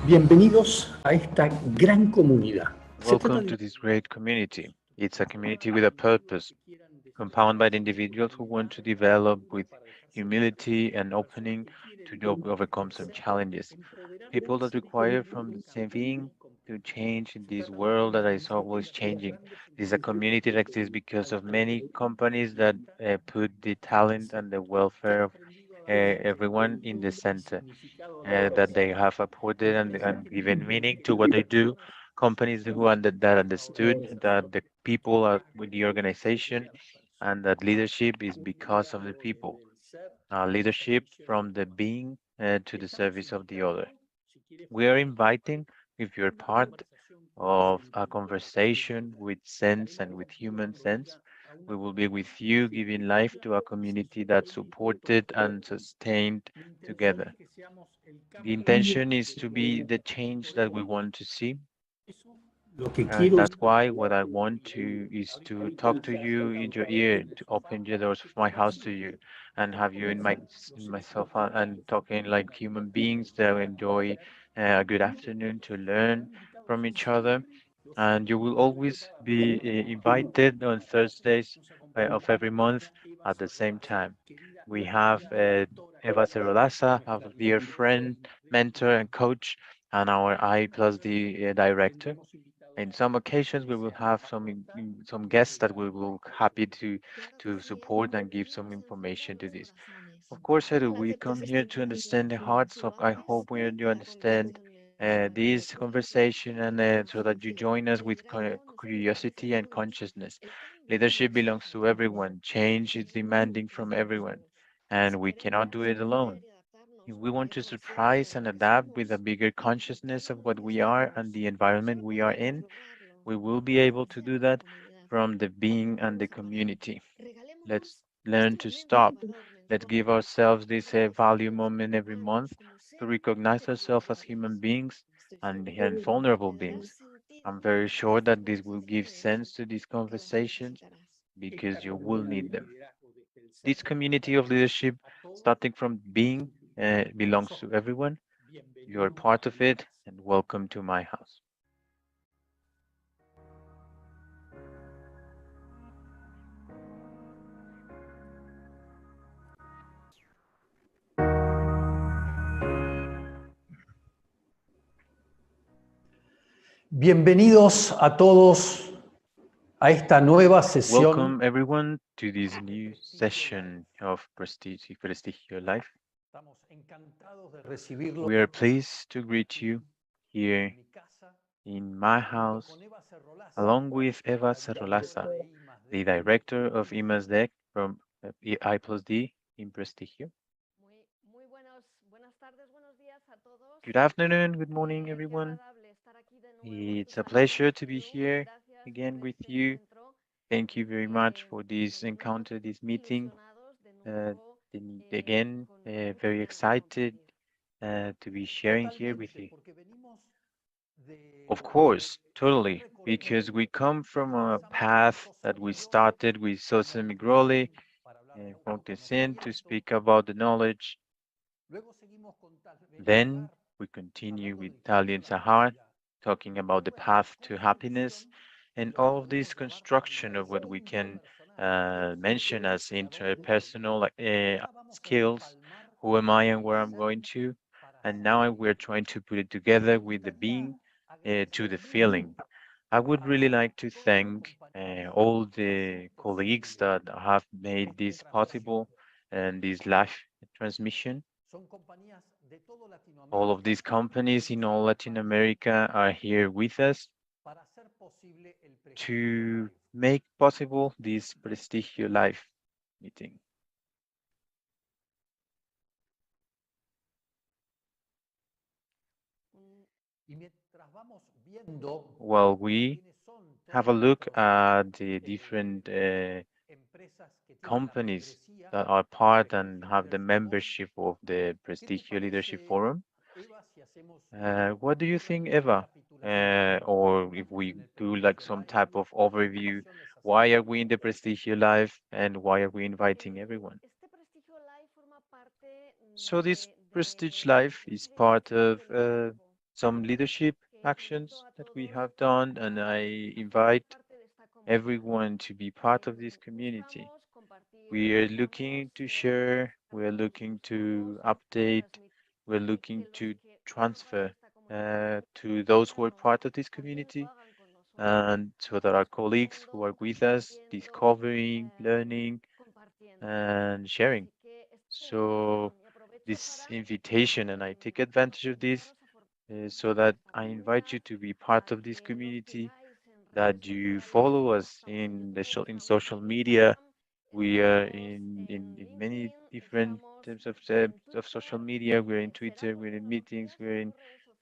Bienvenidos a esta gran comunidad. Welcome to this great community. It's a community with a purpose, compounded by the individuals who want to develop with humility and opening to overcome some challenges. People that require from the same being to change in this world that is always changing. This is a community that exists because of many companies that put the talent and the welfare of everyone in the center, that they have apported and given meaning to what they do. Companies who that understood that the people are with the organization and that leadership is because of the people. Leadership from the being to the service of the other. We are inviting, if you're part of a conversation with sense and with human sense, we will be with you giving life to a community that's supported and sustained together. The intention is to be the change that we want to see. Lo que And quiero that's why what I want to is to talk to you in your ear, to open the doors of my house to you, and have you in myself and talking like human beings that enjoy a good afternoon to learn from each other. And you will always be invited on Thursdays of every month at the same time. We have Eva Cerrolaza, our dear friend, mentor, and coach, and our I plus D director. In some occasions, we will have some guests that we will happy to support and give some information to this. Of course, Edu, we come here to understand the hearts of. I hope you understand this conversation and so that you join us with curiosity and consciousness. Leadership belongs to everyone. Change is demanding from everyone, and we cannot do it alone. If we want to surprise and adapt with a bigger consciousness of what we are and the environment we are in, we will be able to do that from the being and the community. Let's learn to stop. Let's give ourselves this value moment every month to recognize ourselves as human beings and vulnerable beings. I'm very sure that this will give sense to these conversations because you will need them. This community of leadership, starting from being, belongs to everyone. You are part of it, and welcome to my house. Bienvenidos a todos a esta nueva sesión. Welcome everyone to this new session of Prestigio Life. We are pleased to greet you here in my house, along with Eva Cerrolaza, the director of IMASDEC from I plus D in Prestigio. Good afternoon, good morning, everyone. It's a pleasure to be here again with you. Thank you very much for this encounter, this meeting. Uh, Again, very excited to be sharing here with you. Of course, totally, because we come from a path that we started with Sosa Migroli, from Tessin to speak about the knowledge. Then we continue with Tali and Sahar, talking about the path to happiness and all of this construction of what we can mention as interpersonal skills. Who am I and where I'm going to? And now we're trying to put it together with the being to the feeling. I would really like to thank all the colleagues that have made this possible and this live transmission. All of these companies in all Latin America are here with us to make possible this Prestigio Live meeting. While we have a look at the different companies that are part and have the membership of the Prestigio Leadership Forum, what do you think, Eva? Or if we do like some type of overview, why are we in the Prestigio Live and why are we inviting everyone? So this Prestige Life is part of some leadership actions that we have done, and I invite everyone to be part of this community. We are looking to share, we are looking to update, we're looking to transfer to those who are part of this community, and so that our colleagues who are with us, discovering, learning, and sharing. So this invitation, and I take advantage of this, so that I invite you to be part of this community, that you follow us in in social media. We are in many different types of social media. We're in Twitter, we're in meetings, we're in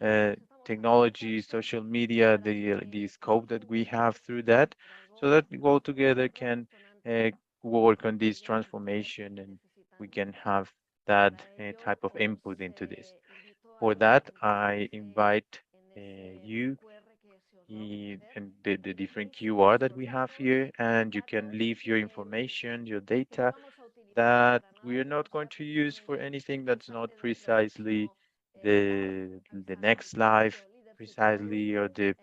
uh, technology, social media, the scope that we have through that, so that we all together can uh, work on this transformation, and we can have that type of input into this. For that, I invite you and the different QR that we have here, and you can leave your information, your data, that we are not going to use for anything that's not precisely the next live, precisely, or the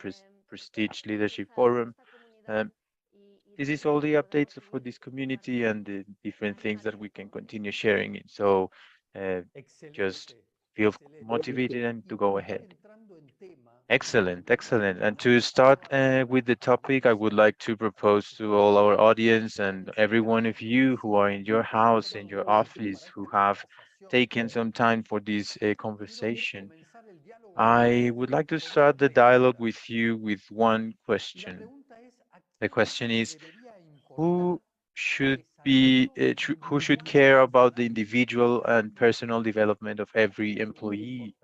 Prestige Leadership Forum. Um, this is all the updates for this community and the different things that we can continue sharing it. So uh, just feel motivated and to go ahead. Excellent, excellent. And to start with the topic, I would like to propose to all our audience and every one of you who are in your house, in your office, who have taken some time for this conversation. I would like to start the dialogue with you with one question. The question is, who should who should care about the individual and personal development of every employee?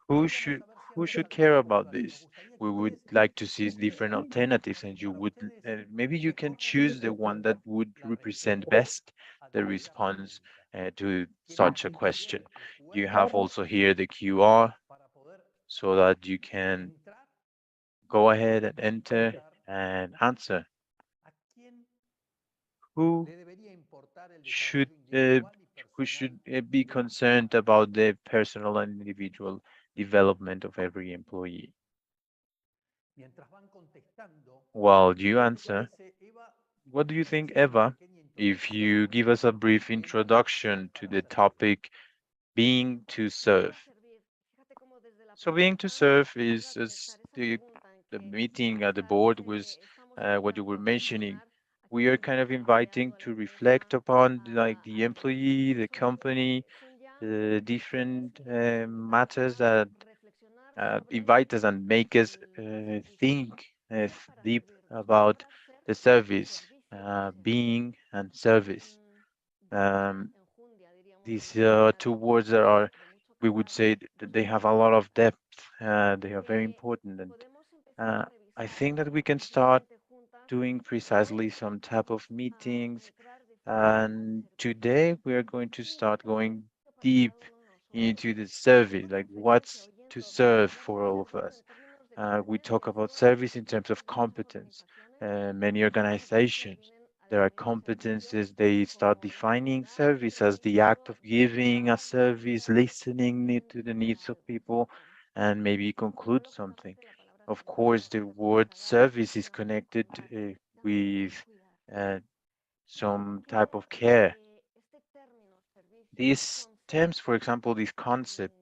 Who should who should care about this? We would like to see different alternatives, and you would maybe you can choose the one that would represent best the response to such a question. You have also here the QR so that you can go ahead and enter and answer. Who should uh, who should be concerned about the personal and individual development of every employee? While you answer, what do you think, Eva, if you give us a brief introduction to the topic being to serve? So being to serve is, as the meeting at the board was what you were mentioning. We are kind of inviting to reflect upon like the employee, the company, the different matters that invite us and make us think deep about the service, being and service. Um, these two words that are, we would say, that they have a lot of depth. They are very important, and uh, I think that we can start doing precisely some type of meetings. And today we are going to start going deep into the service, like what's to serve for all of us. We talk about service in terms of competence. Many organizations, there are competences, they start defining service as the act of giving a service, listening to the needs of people, and maybe conclude something. Of course, the word service is connected with uh, some type of care. These terms, for example, this concept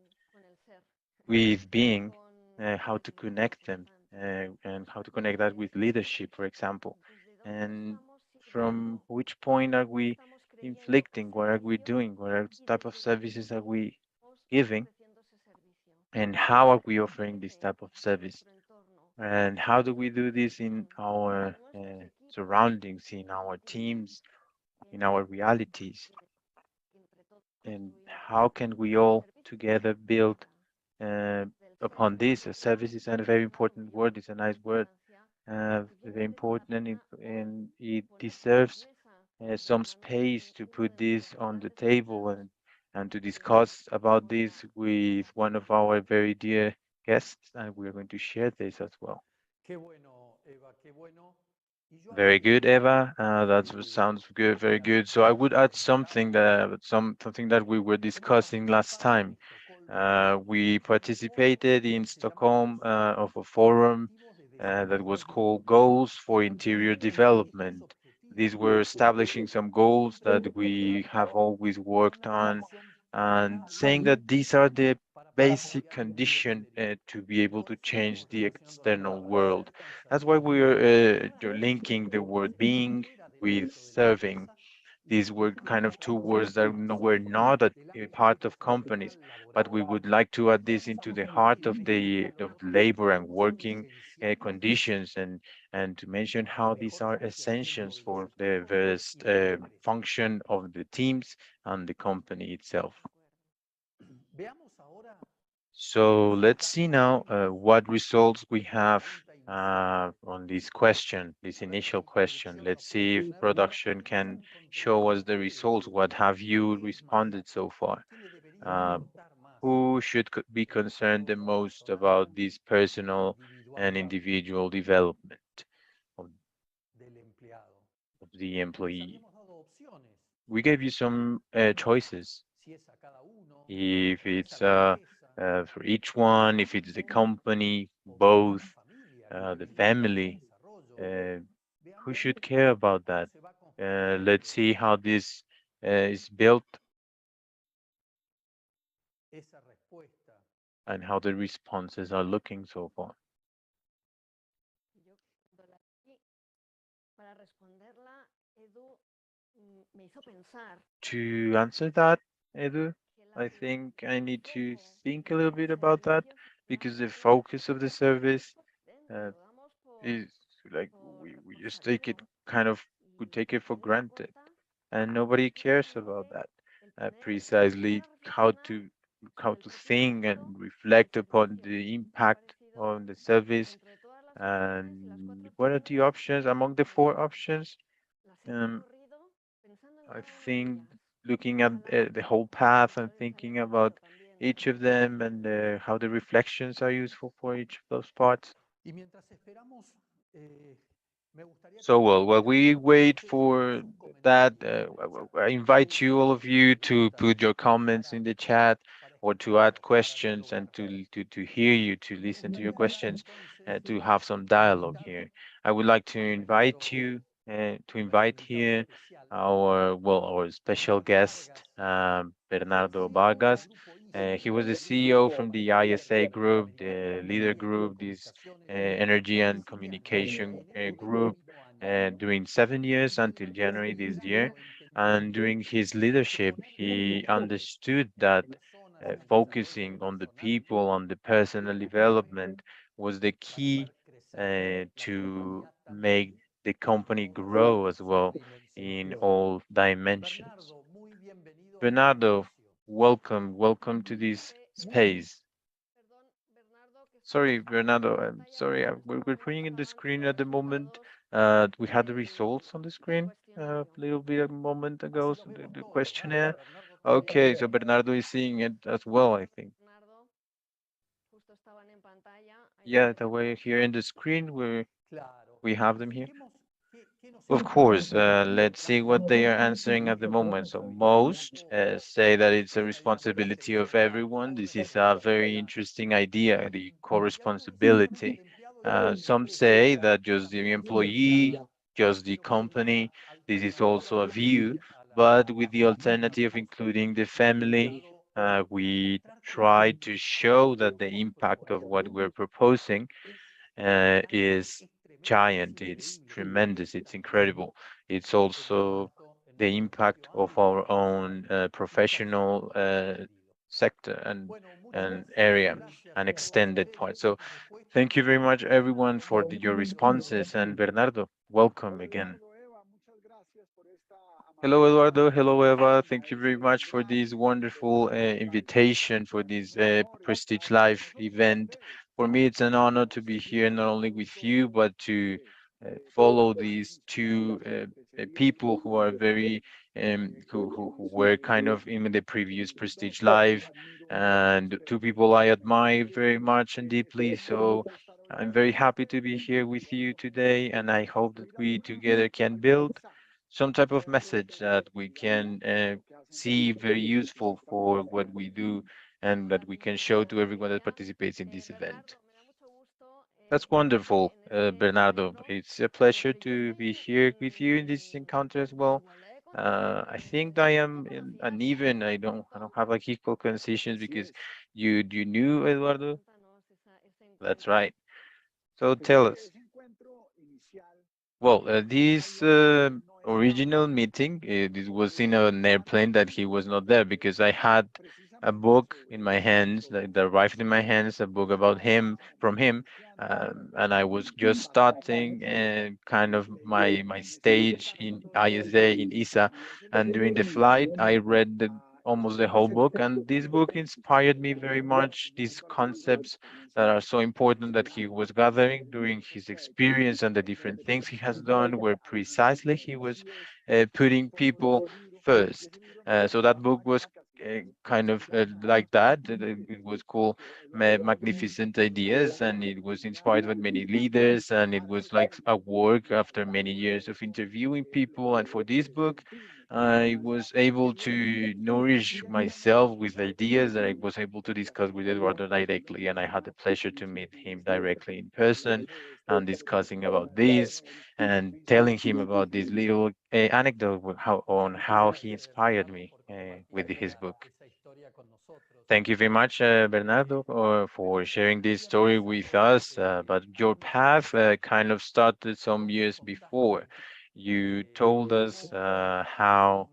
with being, how to connect them, and how to connect that with leadership, for example. And from which point are we inflicting? What are we doing? What are type of services are we giving? And how are we offering this type of service? And how do we do this in our surroundings, in our teams, in our realities? And how can we all together build uh, upon this? A service is a very important word. It's a nice word, very important, and it deserves some space to put this on the table and to discuss about this with one of our very dear guests, and we're going to share this as well. Very good, Eva. Sounds good, very good. So I would add something that something that we were discussing last time. We participated in Stockholm of a forum that was called Goals for Interior Development. These were establishing some goals that we have always worked on and saying that these are the basic condition to be able to change the external world. That's why we're linking the word being with serving. These were kind of two words that were not a part of companies, but we would like to add this into the heart of the labor and working conditions, and to mention how these are essentials for the best function of the teams and the company itself. So let's see now what results we have on this question, this initial question. Let's see if production can show us the results. What have you responded so far? Uh, who should be concerned the most about this personal and individual development of, of the employee? We gave you some choices. If it's for each one, if it's the company, both, the family, uh, who should care about that? Let's see how this is built and how the responses are looking so far. To answer that, Edu, I think I need to think a little bit about that because the focus of the service uh, is like we just take it kind of we take it for granted and nobody cares about that. Precisely how to think and reflect upon the impact on the service and what are the options among the four options. Um, I think looking at the whole path and thinking about each of them and how the reflections are useful for each of those parts. So, well, while we wait for that, I invite you, all of you, to put your comments in the chat or to add questions and to hear you, to listen to your questions, to have some dialogue here. I would like to invite here our special guest, Bernardo Vargas. He was the CEO from the ISA group, the leader group, this energy and communication group during 7 years until January this year. And during his leadership, he understood that focusing on the people, on the personal development was the key to make the company grow as well in all dimensions. Bernardo, welcome to this space. Sorry, Bernardo, I'm sorry. We're putting in the screen at the moment. We had the results on the screen a little bit a moment ago, so the questionnaire. Okay, so Bernardo is seeing it as well, I think. Yeah, the way here in the screen, we have them here. Of course, let's see what they are answering at the moment. So most say that it's a responsibility of everyone. This is a very interesting idea, the co-responsibility. Some say that just the employee, just the company, this is also a view, but with the alternative including the family, we try to show that the impact of what we're proposing is giant, it's tremendous, it's incredible. It's also the impact of our own professional sector and area and extended part. So thank you very much, everyone, for your responses. And Bernardo, welcome again. Hello, Eduardo. Hello, Eva. Thank you very much for this wonderful invitation for this Prestige Live event. For me, it's an honor to be here, not only with you, but to follow these two people who are very, who were kind of in the previous Prestige Live, and two people I admire very much and deeply. So I'm very happy to be here with you today, and I hope that we together can build some type of message that we can see very useful for what we do and that we can show to everyone that participates in this event. That's wonderful, Bernardo. It's a pleasure to be here with you in this encounter as well. I think I am uneven. I don't have like equal conditions because you knew Eduardo. That's right. So tell us. Well, this original meeting, this was in an airplane that he was not there because I had a book in my hands that arrived in my hands, a book about him from him, and I was just starting and kind of my stage in ISA in ISA, and during the flight I read almost the whole book, and this book inspired me very much. These concepts that are so important that he was gathering during his experience and the different things he has done, where precisely he was putting people first. So that book was kind of like that. It was called Magnificent Ideas, and it was inspired by many leaders, and it was like a work after many years of interviewing people. And for this book, I was able to nourish myself with ideas that I was able to discuss with Eduardo directly, and I had the pleasure to meet him directly in person and discussing about this and telling him about this little anecdote with how he inspired me with his book. Thank you very much, Bernardo, for sharing this story with us. But your path kind of started some years before. You told us how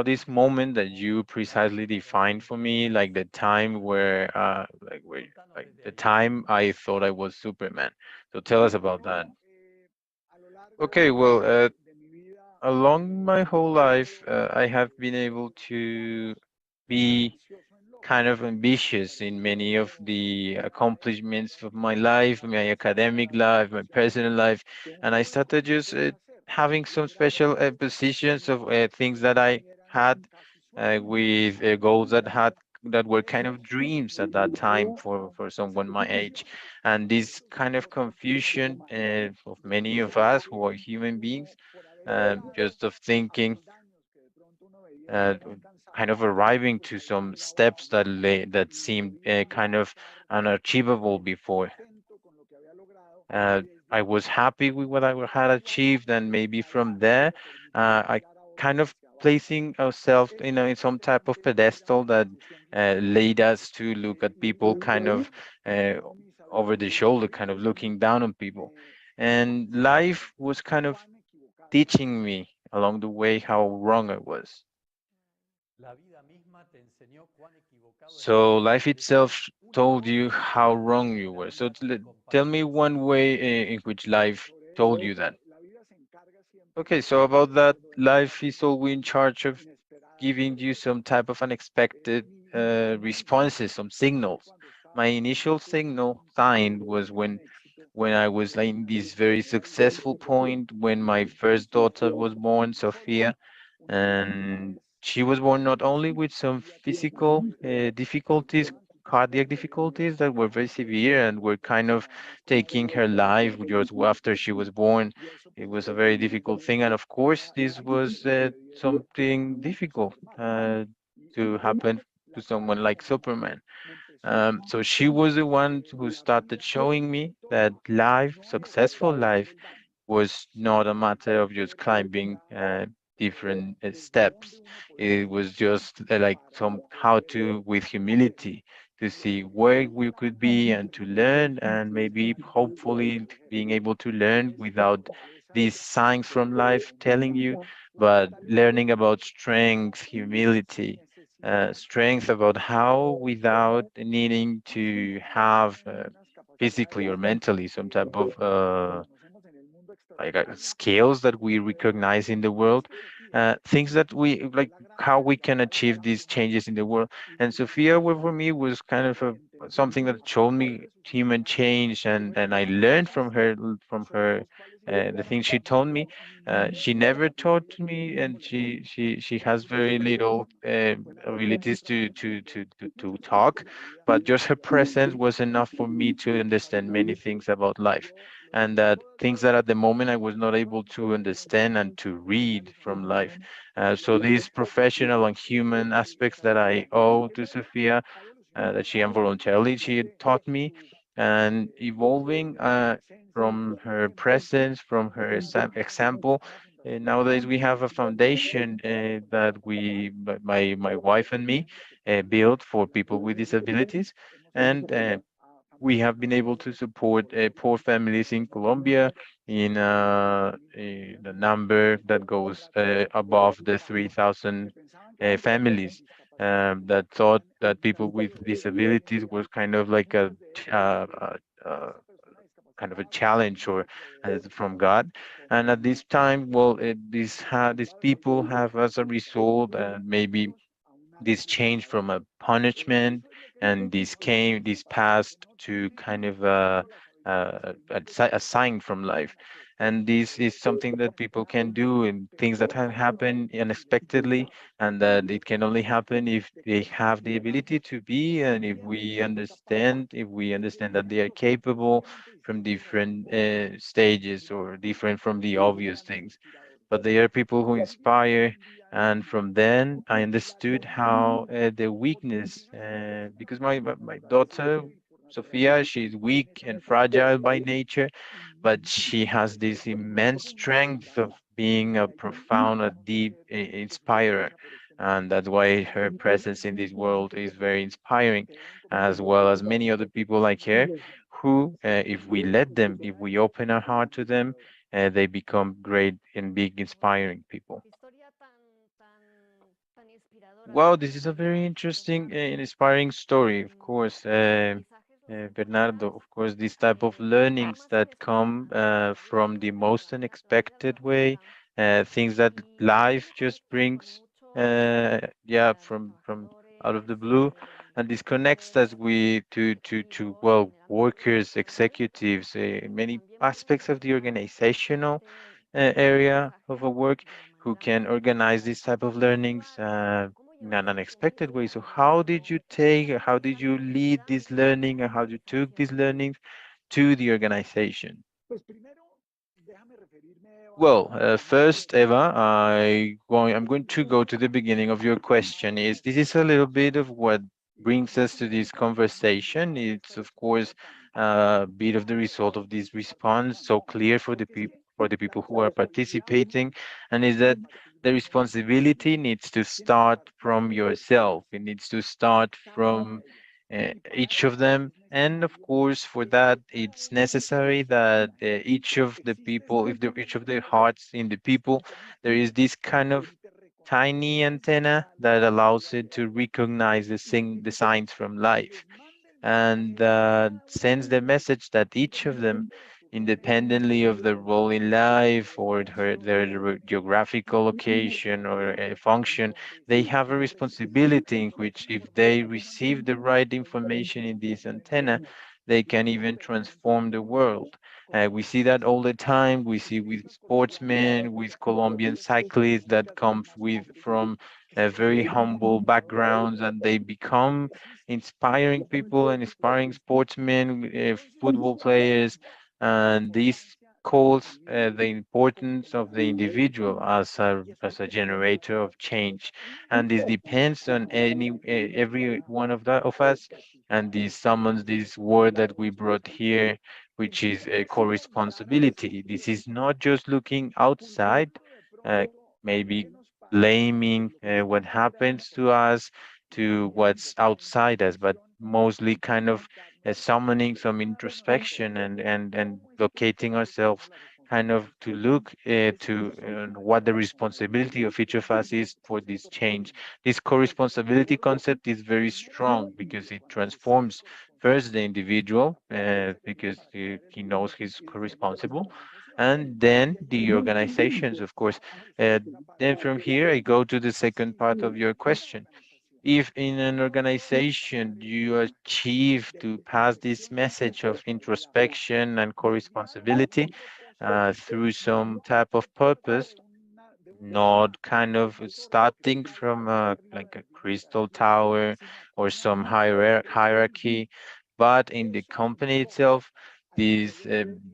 this moment that you precisely defined for me, like the time like the time I thought I was Superman. So tell us about that. Okay, well, along my whole life, I have been able to be kind of ambitious in many of the accomplishments of my life, my academic life, my personal life, and I started just having some special positions of things that I had with goals that were kind of dreams at that time for someone my age, and this kind of confusion of many of us who are human beings, just of thinking uh, kind of arriving to some steps that seemed kind of unachievable before. Uh, I was happy with what I had achieved, and maybe from there, I kind of placing ourselves in some type of pedestal that led us to look at people kind of uh, over the shoulder, kind of looking down on people. And life was kind of teaching me along the way how wrong I was. So life itself told you how wrong you were. So tell me one way in which life told you that. Okay, so about that, life is always in charge of giving you some type of unexpected responses, some signals. My initial signal sign was when I was like in this very successful point when my first daughter was born, Sophia, and she was born not only with some physical difficulties, cardiac difficulties that were very severe and were kind of taking her life just after she was born. It was a very difficult thing, and of course, this was something difficult to happen to someone like Superman. So she was the one who started showing me that life, successful life, was not a matter of just climbing different steps. It was just like some how to, with humility, to see where we could be and to learn, and maybe hopefully being able to learn without these signs from life telling you, but learning about strength, humility, strength about how without needing to have physically or mentally some type of skills that we recognize in the world, things that we like, how we can achieve these changes in the world. And Sophia, well, for me, was kind of something that showed me human change, and I learned from her the things she told me. She never taught me, and she has very little abilities to talk, but just her presence was enough for me to understand many things about life, and that things that at the moment I was not able to understand and to read from life. So these professional and human aspects that I owe to Sophia, that she involuntarily she taught me, and evolving from her presence, from her example. Nowadays, we have a foundation that my wife and me, built for people with disabilities, and we have been able to support poor families in Colombia in the number that goes above the 3,000 families that thought that people with disabilities was kind of like a kind of a challenge or from God. And at this time, well, these people have as a result maybe this change from a punishment, and this passed to kind of a sign from life. And this is something that people can do, and things that have happened unexpectedly, and that it can only happen if they have the ability to be, and if we understand that they are capable from different stages, or different from the obvious things. But they are people who inspire, and from then I understood how the weakness, because my daughter Sophia, she's weak and fragile by nature, but she has this immense strength of being a profound, a deep inspirer. And that's why her presence in this world is very inspiring, as well as many other people like her, who, if we let them, if we open our heart to them, they become great and big, inspiring people. Well, this is a very interesting and inspiring story, of course. Bernardo, of course, these type of learnings that come from the most unexpected way, things that life just brings, yeah, from out of the blue, and this connects us with to well, workers, executives, many aspects of the organizational area of a work, who can organize this type of learnings in an unexpected way. So how did you lead this learning, and how you took these learnings to the organization? Well, first, Eva, I'm going to go to the beginning of your question. This is a little bit of what brings us to this conversation. It's of course a bit of the result of this response, so clear for the people who are participating, and is that the responsibility needs to start from yourself. It needs to start from each of them. And of course, for that, it's necessary that each of the people, if the each of the hearts in the people, there is this kind of tiny antenna that allows it to recognize the signs from life, and sends the message that each of them, independently of their role in life or their geographical location or function, they have a responsibility in which, if they receive the right information in this antenna, they can even transform the world. We see that all the time. We see with sportsmen, with Colombian cyclists that come from very humble backgrounds, and they become inspiring people and inspiring sportsmen, football players, and this calls the importance of the individual as a generator of change, and this depends on every one of us, and this summons this word that we brought here, which is a co-responsibility. This is not just looking outside, uh, maybe blaming what happens to us to what's outside us, but mostly kind of summoning some introspection, and locating ourselves, kind of to look to what the responsibility of each of us is for this change. This co-responsibility concept is very strong because it transforms first the individual, because he knows he's co-responsible, and then the organizations, of course. Uh, then from here, I go to the second part of your question. If in an organization you achieve to pass this message of introspection and co-responsibility, through some type of purpose, not kind of starting from like a crystal tower or some hierarchy, but in the company itself, this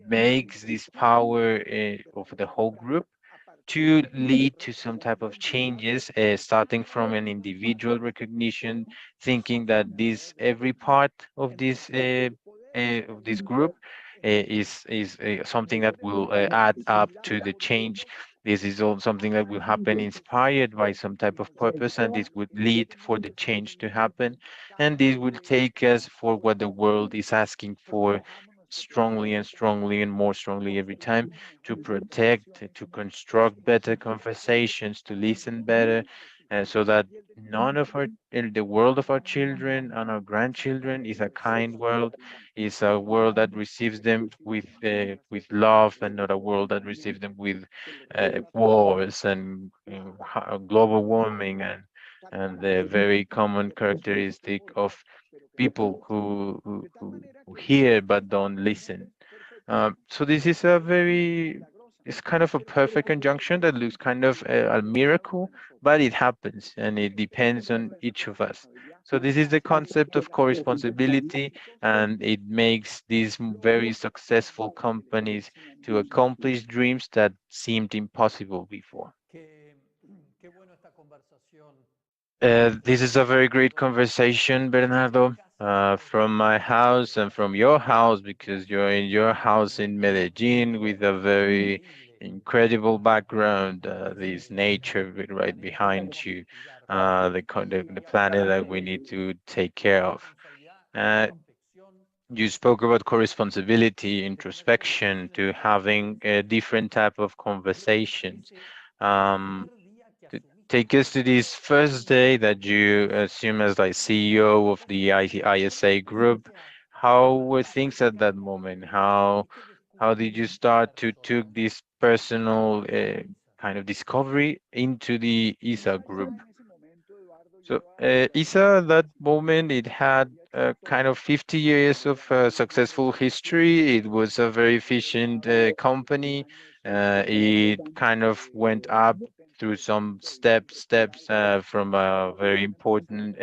makes this power of the whole group to lead to some type of changes, starting from an individual recognition, thinking that this every part of this group is something that will add up to the change. This is all something that will happen inspired by some type of purpose, and this would lead for the change to happen, and this will take us for what the world is asking for strongly and strongly and more strongly every time, to protect, to construct better conversations, to listen better, so that none of our in the world of our children and our grandchildren is a kind world, is a world that receives them with love, and not a world that receives them with wars and global warming and the very common characteristic of people who hear but don't listen. So this is a very, it's kind of a perfect conjunction that looks kind of a miracle, but it happens and it depends on each of us. So this is the concept of co-responsibility, and it makes these very successful companies to accomplish dreams that seemed impossible before. This is a very great conversation, Bernardo. From my house and from your house, because you're in your house in Medellin with a very incredible background, this nature right behind you, the planet that we need to take care of. Uh, you spoke about co-responsibility, introspection, to having a different type of conversations. Um, Take us to this first day that you assume as like CEO of the ISA group. How were things at that moment? How did you start to took this personal kind of discovery into the ISA group? So ISA at that moment, it had kind of 50 years of successful history. It was a very efficient company. It kind of went up through some steps from a very important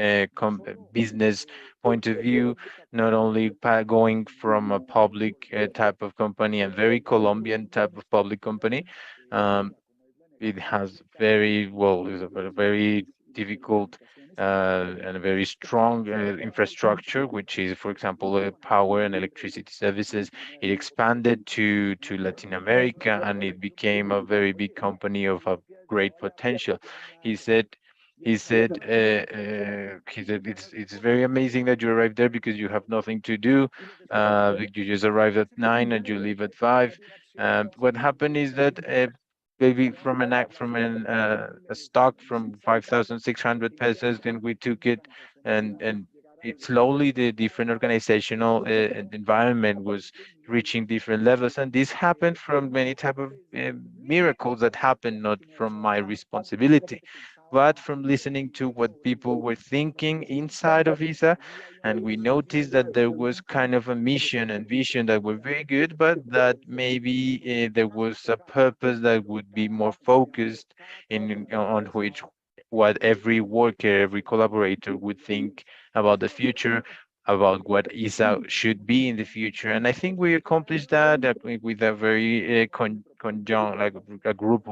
business point of view, not only going from a public type of company, a very Colombian type of public company. Um, it has very well, is a very difficult and a very strong infrastructure, which is, for example, power and electricity services. It expanded to Latin America, and it became a very big company of a great potential. He said. He said it's very amazing that you arrived there because you have nothing to do. You just arrived at 9 and you leave at 5. What happened is that maybe from a stock from 5,600 pesos, then we took it, and it slowly the different organizational environment was reaching different levels, and this happened from many type of miracles that happened not from my responsibility, but from listening to what people were thinking inside of ISA. And we noticed that there was kind of a mission and vision that were very good, but that maybe there was a purpose that would be more focused in on which what every worker, every collaborator would think about the future, about what ISA should be in the future. And I think we accomplished that with a very conjunct, like a group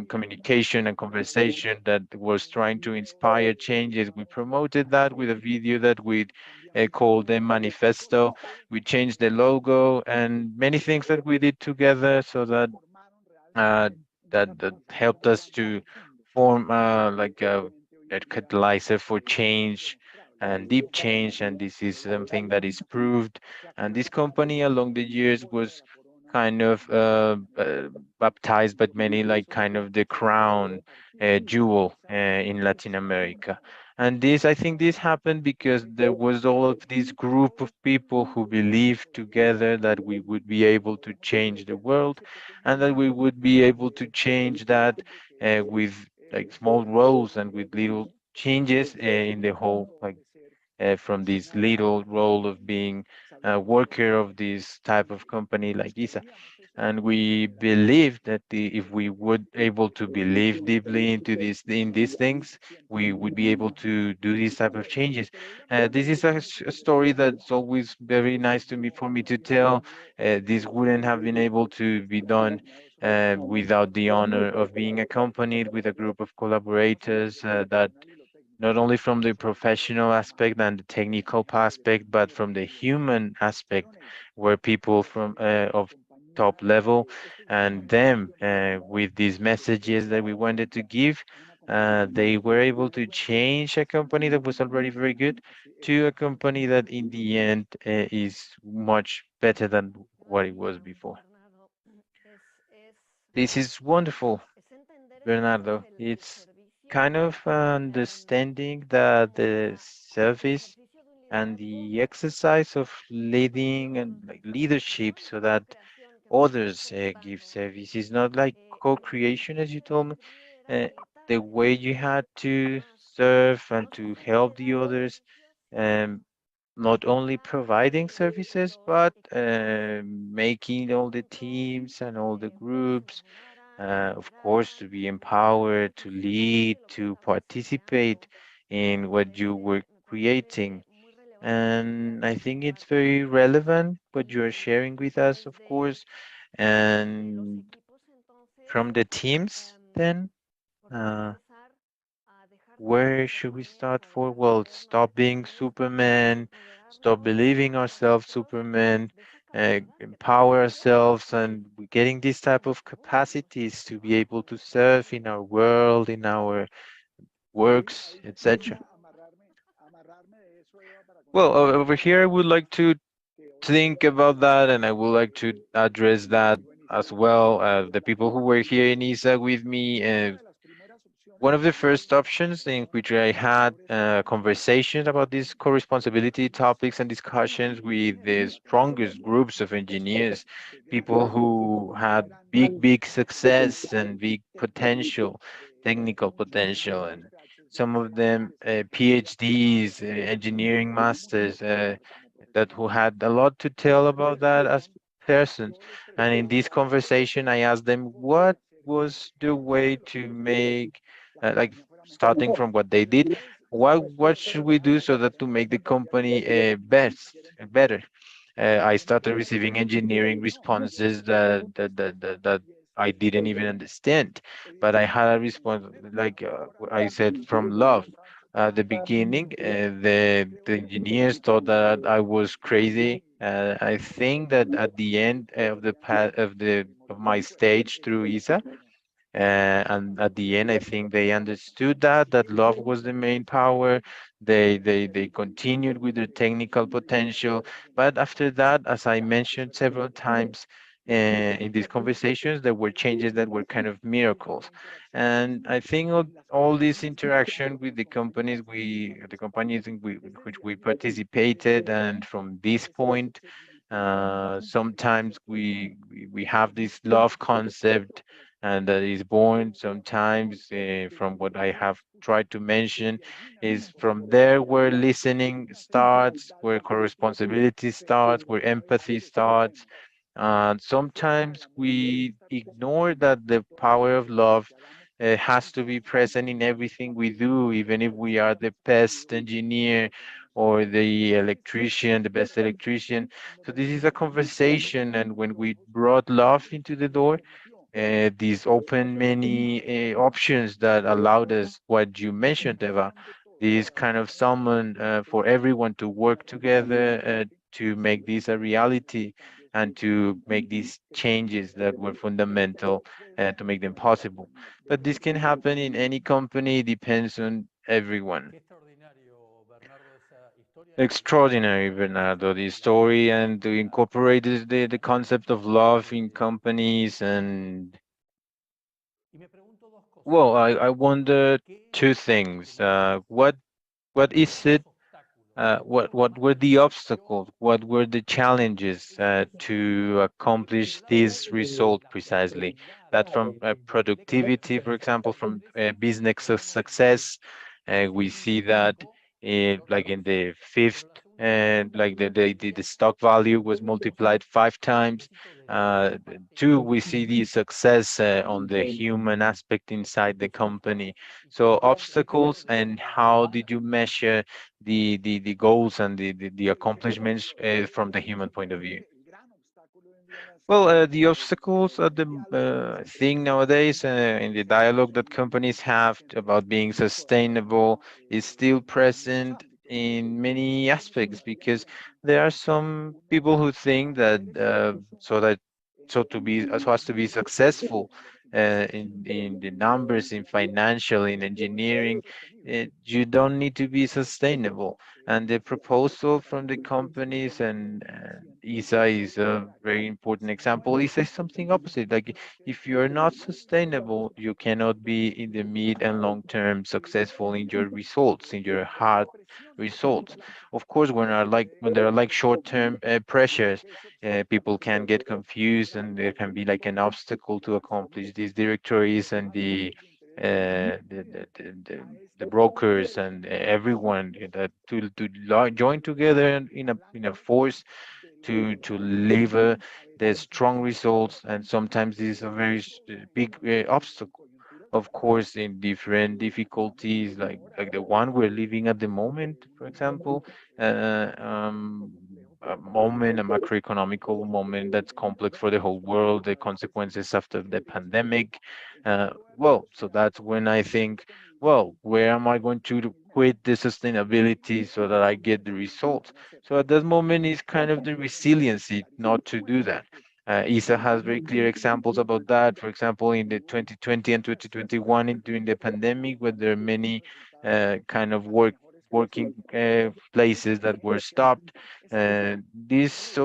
communication and conversation that was trying to inspire changes. We promoted that with a video that we called the manifesto. We changed the logo and many things that we did together, so that uh, that helped us to form like a catalyzer for change and deep change. And this is something that is proved. And this company along the years was kind of baptized by many, like kind of the crown jewel in Latin America. And this, I think this happened because there was all of this group of people who believed together that we would be able to change the world, and that we would be able to change that with like small roles and with little changes in the whole, like from this little role of being a worker of this type of company like ISA. and we believe that if we would able to believe deeply into this in these things, we would be able to do these type of changes. This is a story that's always very nice to me for me to tell. This wouldn't have been able to be done without the honor of being accompanied with a group of collaborators that not only from the professional aspect and the technical aspect, but from the human aspect, where people from of top level and them with these messages that we wanted to give, they were able to change a company that was already very good to a company that in the end is much better than what it was before. This is wonderful, Bernardo. It's kind of understanding that the service and the exercise of leading and like leadership so that others give service is not like co-creation, as you told me. Uh, the way you had to serve and to help the others, um, not only providing services, but making all the teams and all the groups of course, to be empowered, to lead, to participate in what you were creating. And I think it's very relevant what you are sharing with us, of course. And from the teams, then, uh, where should we start for? Well, stop being Superman, stop believing ourselves Superman, empower ourselves, and getting these type of capacities to be able to serve in our world, in our works, etc. Well, over here, I would like to think about that, and I would like to address that as well. The people who were here in ISA with me, one of the first options in which I had conversations about these co-responsibility topics and discussions with the strongest groups of engineers, people who had big success and big potential, technical potential, and some of them PhDs, engineering masters, that who had a lot to tell about that as persons. And in this conversation, I asked them what was the way to make like starting from what they did, what should we do so that to make the company better? I started receiving engineering responses that I didn't even understand, but I had a response like I said from love. At the beginning, the engineers thought that I was crazy. I think that at the end of the path of my stage through ISA, and at the end, I think they understood that love was the main power. They continued with their technical potential. But after that, as I mentioned several times in these conversations, there were changes that were kind of miracles. And I think all this interaction with the companies in which we participated, and from this point, sometimes we have this love concept and that is born sometimes from what I have tried to mention is from there where listening starts, where corresponsibility starts, where empathy starts. Sometimes we ignore that the power of love has to be present in everything we do, even if we are the best engineer or the electrician, the best electrician. So this is a conversation, and when we brought love into the door, these open many options that allowed us what you mentioned, Eva, this kind of summon for everyone to work together to make this a reality and to make these changes that were fundamental to make them possible. But this can happen in any company, depends on everyone. Extraordinary, Bernardo, the story and to incorporate the concept of love in companies. And well, I wonder two things. What is it? What were the obstacles? What were the challenges to accomplish this result precisely? That from productivity, for example, from business success, we see that like in the fifth and like the stock value was multiplied 5 times. Two, we see the success on the human aspect inside the company. So obstacles, and how did you measure the goals and the accomplishments from the human point of view? Well, the obstacles are the thing nowadays in the dialogue that companies have about being sustainable is still present in many aspects, because there are some people who think that so as to be successful in the numbers, in financial, in engineering, you don't need to be sustainable. And the proposal from the companies, and ISA is a very important example. ISA is something opposite. Like, if you're not sustainable, you cannot be in the mid and long term successful in your results, in your hard results. Of course, when there are like short term pressures, people can get confused, and there can be like an obstacle to accomplish these directories and the brokers and everyone that to join together in a force to deliver the strong results. And sometimes this is a very big obstacle, of course, in different difficulties, like the one we're living at the moment, for example, a moment, a macroeconomical moment that's complex for the whole world, the consequences after the pandemic. Well, so that's when I think, well, where am I going to quit the sustainability so that I get the results? So at that moment, is kind of the resiliency not to do that. ISA has very clear examples about that. For example, in the 2020 and 2021, during the pandemic, where there are many kind of working places that were stopped. This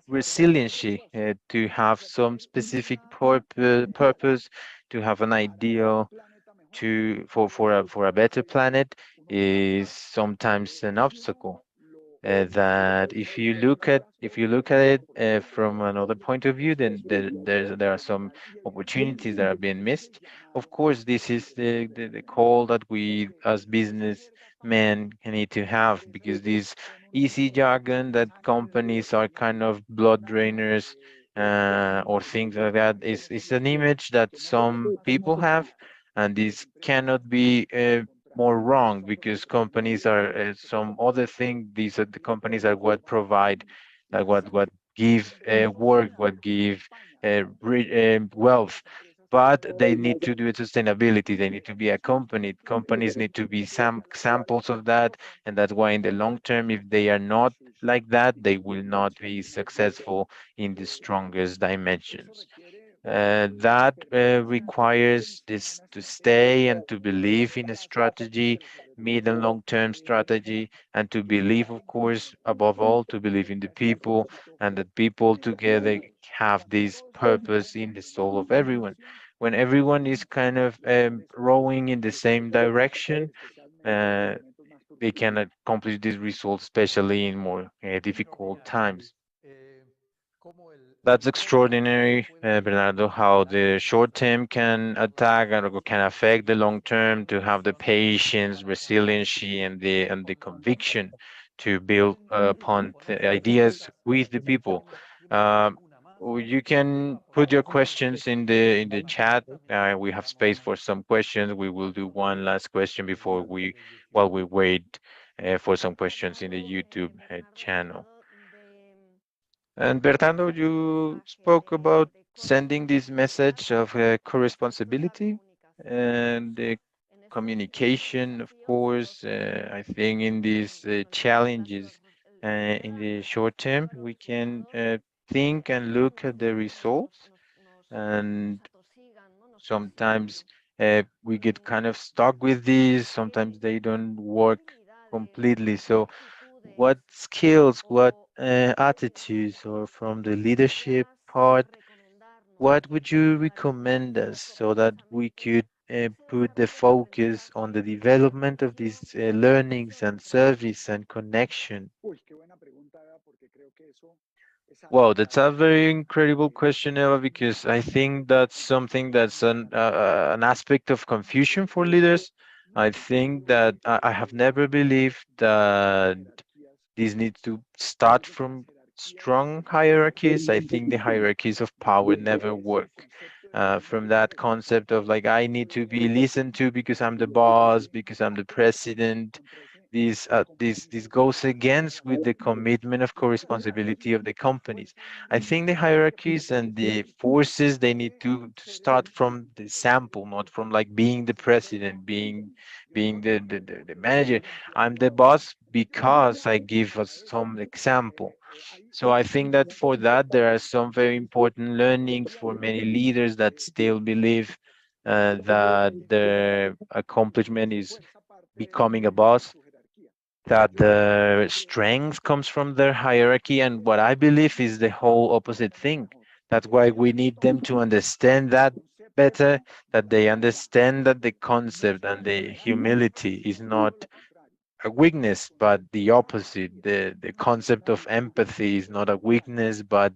resiliency to have some specific purpose, to have an ideal for a better planet, is sometimes an obstacle. That if you look at it from another point of view, then there are some opportunities that are being missed. Of course, this is the call that we as businessmen need to have, because this easy jargon that companies are kind of blood drainers or things like that is an image that some people have, and this cannot be more wrong, because companies are some other thing. These are the companies are what provide, what give work, what give wealth. But they need to do it sustainability. They need to be accompanied. Companies need to be some samples of that, and that's why in the long term, if they are not like that, they will not be successful in the strongest dimensions. That requires this to stay and to believe in a strategy, mid and long-term strategy, and to believe, of course, above all, to believe in the people, and that people together have this purpose in the soul of everyone. When everyone is kind of rowing in the same direction, uh, they can accomplish these results, especially in more difficult times. That's extraordinary, Bernardo, how the short term can attack or can affect the long term, to have the patience, resiliency, and the conviction to build upon the ideas with the people. Um, you can put your questions in the chat. We have space for some questions. We will do one last question before while we wait for some questions in the YouTube channel. And Bernardo, you spoke about sending this message of co-responsibility and the communication, of course. I think in these challenges in the short term, we can think and look at the results, and sometimes we get kind of stuck with these. Sometimes they don't work completely. So what skills, what attitudes, or from the leadership part, what would you recommend us so that we could put the focus on the development of these learnings and service and connection? Wow, that's a very incredible question, Eva, because I think that's something that's an aspect of confusion for leaders. I think that I have never believed that This needs to start from strong hierarchies. I think the hierarchies of power never work. From that concept of like, I need to be listened to because I'm the boss, because I'm the president. This goes against with the commitment of co-responsibility of the companies. I think the hierarchies and the forces, they need to start from the sample, not from like being the president, being the manager. I'm the boss because I give us some example. So I think that for that, there are some very important learnings for many leaders that still believe that their accomplishment is becoming a boss, that the strength comes from their hierarchy. And what I believe is the whole opposite thing. That's why we need them to understand that better, that they understand that the concept and the humility is not a weakness, but the opposite. The concept of empathy is not a weakness, but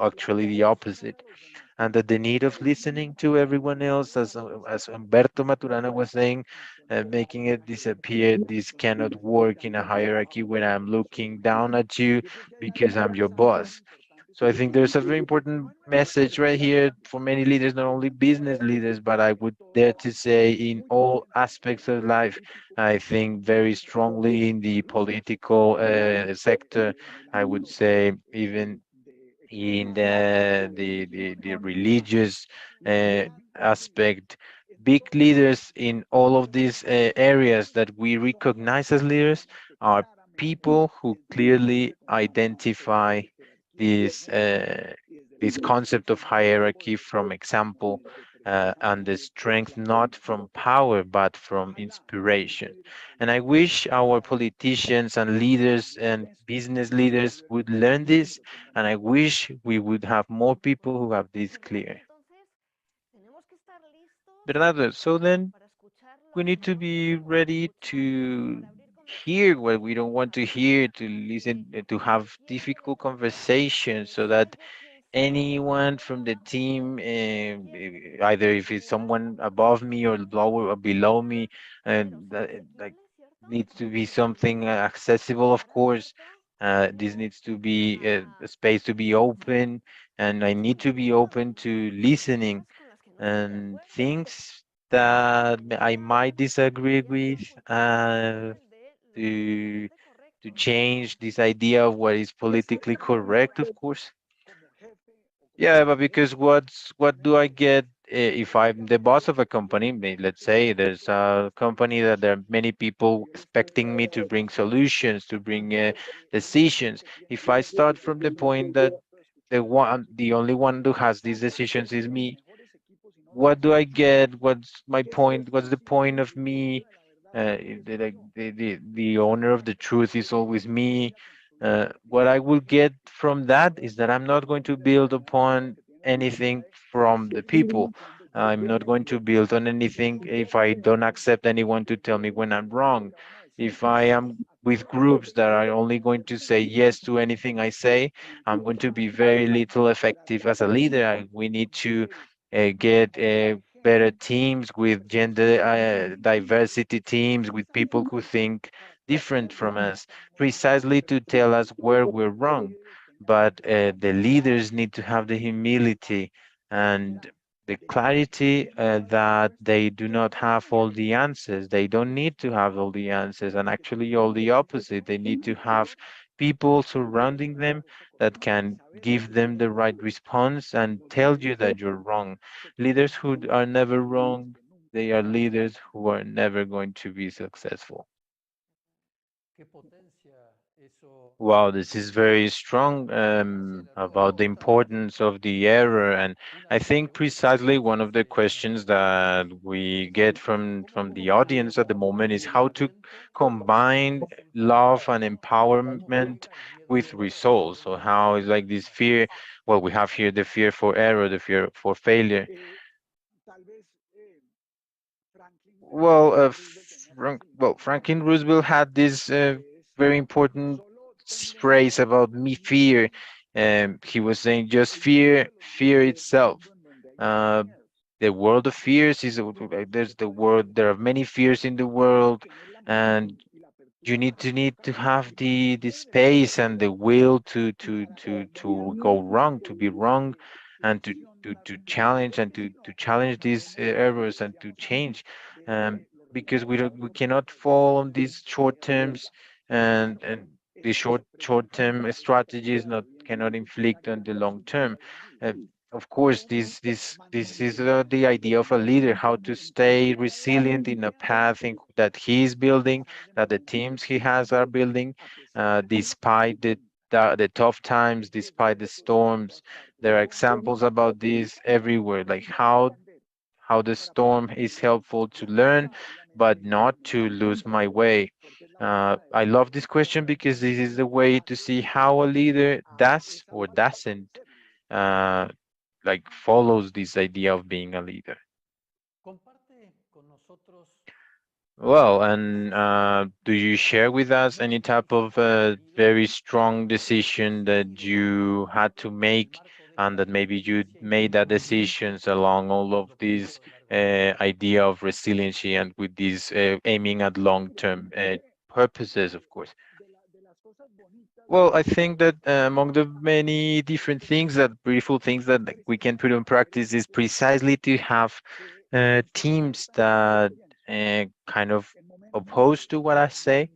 actually the opposite. And that the need of listening to everyone else, as Humberto Maturana was saying, making it disappear. This cannot work in a hierarchy when I'm looking down at you because I'm your boss. So I think there's a very important message right here for many leaders, not only business leaders, but I would dare to say in all aspects of life. I think very strongly in the political sector. I would say even in the religious uh, aspect. Big leaders in all of these areas that we recognize as leaders are people who clearly identify this this concept of hierarchy from example, and the strength not from power but from inspiration. And I wish our politicians and leaders and business leaders would learn this, and I wish we would have more people who have this clear. Bernardo, so then we need to be ready to hear what we don't want to hear, to listen, to have difficult conversations so that anyone from the team, either if it's someone above me or lower or below me, and like needs to be something accessible, of course. This needs to be a space to be open, and I need to be open to listening and things that I might disagree with, to change this idea of what is politically correct, of course. Yeah, but because what do I get if I'm the boss of a company? Let's say there's a company that there are many people expecting me to bring solutions, to bring decisions. If I start from the point that the only one who has these decisions is me, what do I get? What's my point? What's the point of me? The owner of the truth is always me. What I will get from that is that I'm not going to build upon anything from the people. I'm not going to build on anything if I don't accept anyone to tell me when I'm wrong. If I am with groups that are only going to say yes to anything I say, I'm going to be very little effective as a leader. We need to get better teams with gender diversity teams, with people who think different from us, precisely to tell us where we're wrong. But the leaders need to have the humility and the clarity that they do not have all the answers. They don't need to have all the answers, and actually, all the opposite. They need to have people surrounding them that can give them the right response and tell you that you're wrong. Leaders who are never wrong, they are leaders who are never going to be successful. Wow, this is very strong about the importance of the error. And I think precisely one of the questions that we get from the audience at the moment is how to combine love and empowerment with results. So how is like this fear, well, we have here the fear for error, the fear for failure. Franklin Roosevelt had this very important phrase about me fear. He was saying just fear itself. Uh, the world of fears is there's the world. There are many fears in the world, and you need to have the space and the will to go wrong, to be wrong, and to challenge and to challenge these errors and to change, um, because we cannot fall on these short terms, and the short term strategies not cannot inflict on the long term. Uh, of course, this is the idea of a leader, how to stay resilient in a path that he is building, that the teams he has are building, despite the tough times, despite the storms. There are examples about this everywhere, like how the storm is helpful to learn, but not to lose my way. I love this question because this is the way to see how a leader does or doesn't uh, like follows this idea of being a leader. Well, and do you share with us any type of very strong decision that you had to make, and that maybe you made that decisions along all of these idea of resiliency and with this aiming at long-term purposes, of course? Well, I think that among the many different things, that beautiful things that like, we can put in practice is precisely to have teams that kind of opposed to what I say,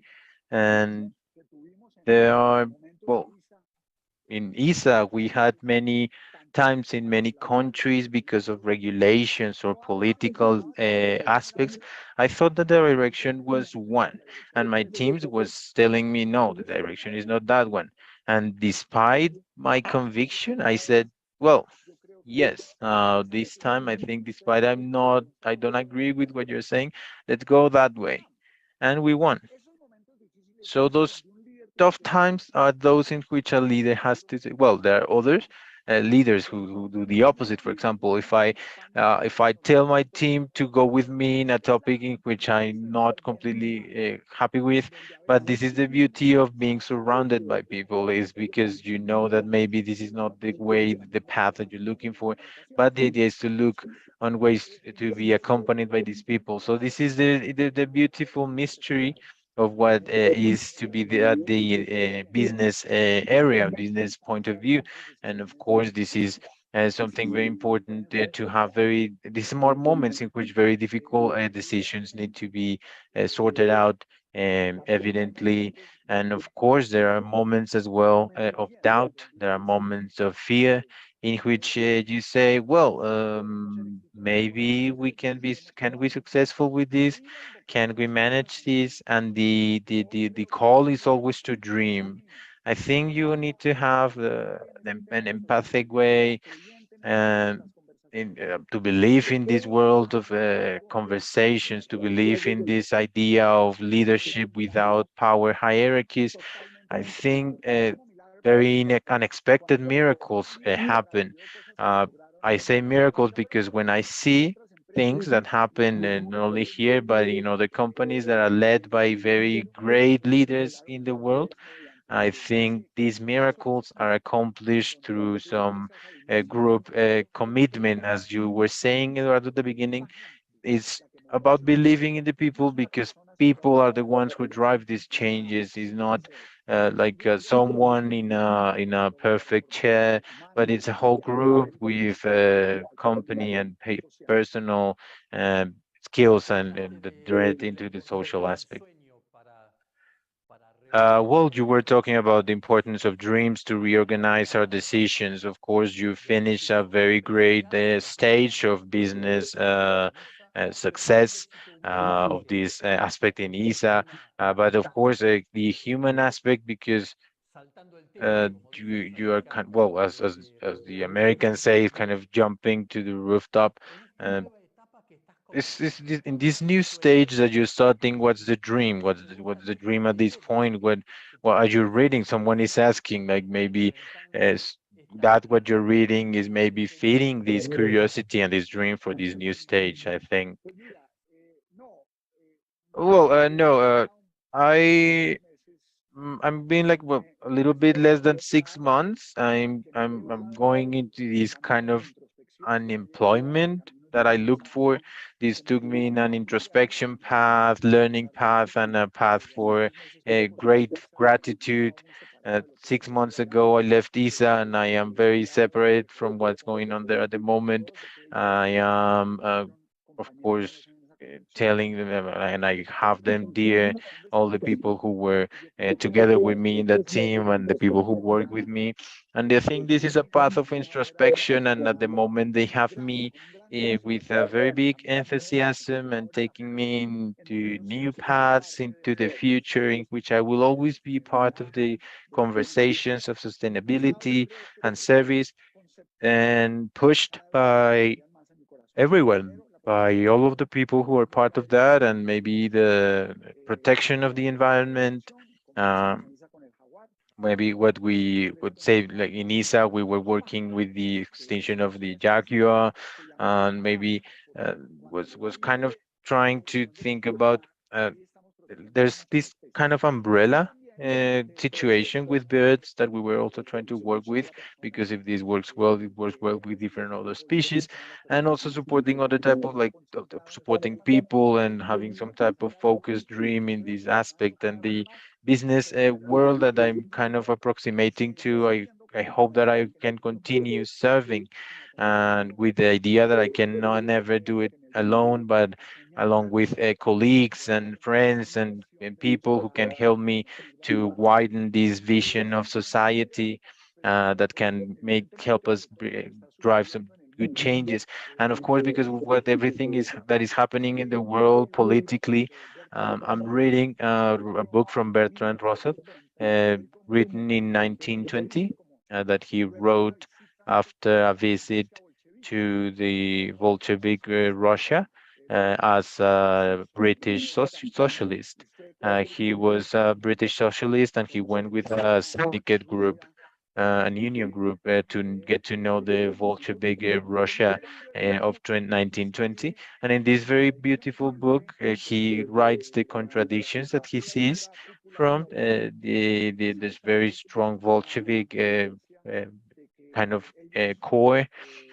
and there are, well, in ISA, we had many times in many countries because of regulations or political aspects. I thought the direction was one, and my teams was telling me, no, the direction is not that one. And despite my conviction, I said, well, yes, this time I think despite I don't agree with what you're saying, let's go that way. And we won. So those tough times are those in which a leader has to say, well, there are others leaders who do the opposite. For example, if I tell my team to go with me in a topic in which I'm not completely happy with, but this is the beauty of being surrounded by people, is because you know that maybe this is not the way, the path that you're looking for, but the idea is to look on ways to be accompanied by these people. So this is the beautiful mystery of what is to be the business area, business point of view. And of course, this is something very important to have very, these more moments in which very difficult decisions need to be sorted out evidently. And of course, there are moments as well of doubt. There are moments of fear in which you say, well, maybe can we successful with this? Can we manage this? And the call is always to dream. I think you need to have an empathic way, and to believe in this world of conversations, to believe in this idea of leadership without power hierarchies. I think very unexpected miracles happen. Uh, I say miracles because when I see things that happen not only here but in other companies that are led by very great leaders in the world, I think these miracles are accomplished through some group commitment, as you were saying, Eduardo, at the beginning. It's about believing in the people, because people are the ones who drive these changes. It's not like someone in a perfect chair, but it's a whole group with company and personal skills and the dread into the social aspect. Well, you were talking about the importance of dreams to reorganize our decisions. Of course, you finished a very great stage of business success of this aspect in ISA, but of course, the human aspect, because you are kind well, as the Americans say, kind of jumping to the rooftop. Uh, in this new stage that you're starting, what's the dream? What's the dream at this point? What are you reading? Someone is asking, like maybe is that what you're reading is maybe feeding this curiosity and this dream for this new stage, I think. Well, no, I I'm being like, well, a little bit less than 6 months. I'm going into this kind of unemployment that I looked for. This took me in an introspection path, learning path, and a path for a great gratitude. 6 months ago, I left ISA, and I am very separate from what's going on there at the moment. I am, of course, telling them, and I have them dear, all the people who were together with me in that team and the people who work with me. And I think this is a path of introspection, and at the moment they have me with a very big enthusiasm and taking me into new paths into the future, in which I will always be part of the conversations of sustainability and service, and pushed by everyone, by all of the people who are part of that, and maybe the protection of the environment. Um, Maybe what we would say, like in ISA, we were working with the extinction of the jaguar, and maybe uh, was kind of trying to think about. There's this kind of umbrella situation with birds that we were also trying to work with, because if this works well, it works well with different other species, and also supporting other type of like supporting people and having some type of focused dream in this aspect. And the business world that I'm kind of approximating to, I hope that I can continue serving, and with the idea that I can not never do it alone, but along with colleagues and friends and people who can help me to widen this vision of society, that can make help us drive some good changes. And of course, because of what everything is that is happening in the world politically, I'm reading a book from Bertrand Russell, uh, written in 1920, that he wrote after a visit to the Bolshevik Russia, as a British socialist. He was a British socialist, and he went with a syndicate group, an union group, to get to know the Bolshevik Russia of 1920. And in this very beautiful book, he writes the contradictions that he sees from this very strong Bolshevik kind of core,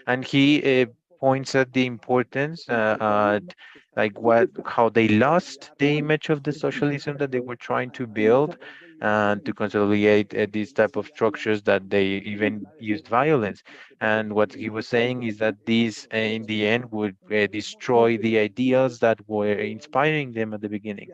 and he points at the importance, at like what how they lost the image of the socialism that they were trying to build, and to consolidate these type of structures, that they even used violence. And what he was saying is that this, in the end, would destroy the ideals that were inspiring them at the beginning.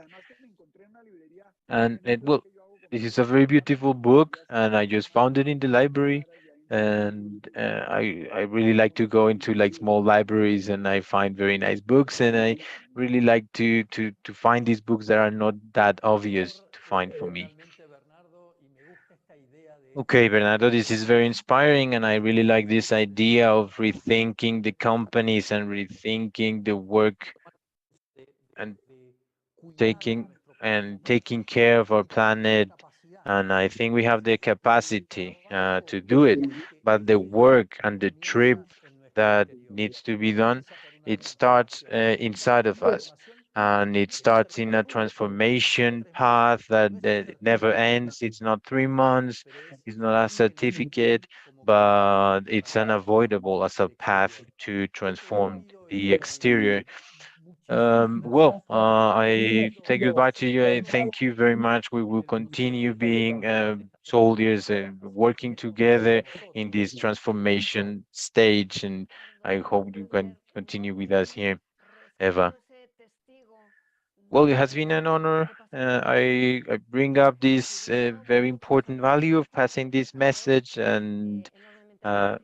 And well, this is a very beautiful book, and I just found it in the library. And I really like to go into like small libraries, and I find very nice books, and I really like to find these books that are not that obvious to find for me. Okay, Bernardo, this is very inspiring, and I really like this idea of rethinking the companies and rethinking the work, and taking taking care of our planet. And I think we have the capacity to do it, but the work and the trip that needs to be done, it starts inside of us, and it starts in a transformation path that never ends. It's not 3 months, it's not a certificate, but it's unavoidable as a path to transform the exterior. I say goodbye to you. I thank you very much. We will continue being soldiers, working together in this transformation stage, and I hope you can continue with us here, Eva. Well, it has been an honor. I bring up this very important value of passing this message, and of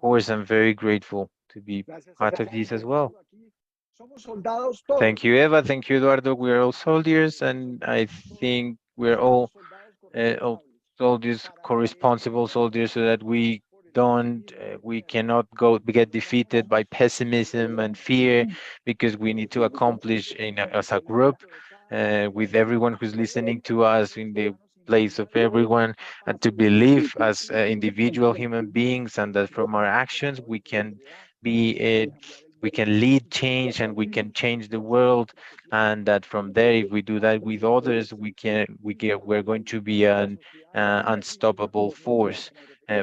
course, I'm very grateful to be part of this as well. Thank you, Eva. Thank you, Eduardo. We're all soldiers, and I think we're all soldiers, co-responsible soldiers, so that we cannot get defeated by pessimism and fear, because we need to accomplish as a group, with everyone who's listening to us, in the place of everyone, and to believe as individual human beings, and that from our actions we can be we can lead change and we can change the world, and that from there, if we do that with others, we're going to be an unstoppable force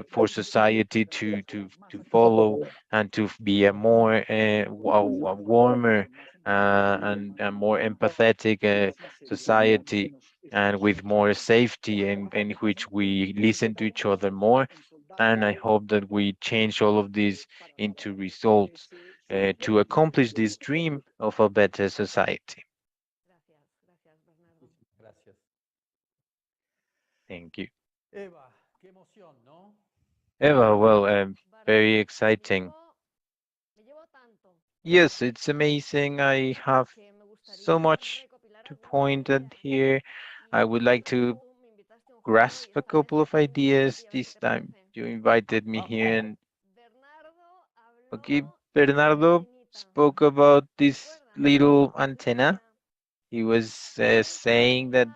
for society to follow, and to be a more a warmer and a more empathetic society, and with more safety, in which we listen to each other more. And I hope that we change all of this into results to accomplish this dream of a better society. Gracias. Thank you. Eva, qué emoción, ¿no? Eva, well, very exciting. Yes, it's amazing. I have so much to point at here. I would like to grasp a couple of ideas this time. You invited me here, and okay, Bernardo spoke about this little antenna. He was saying that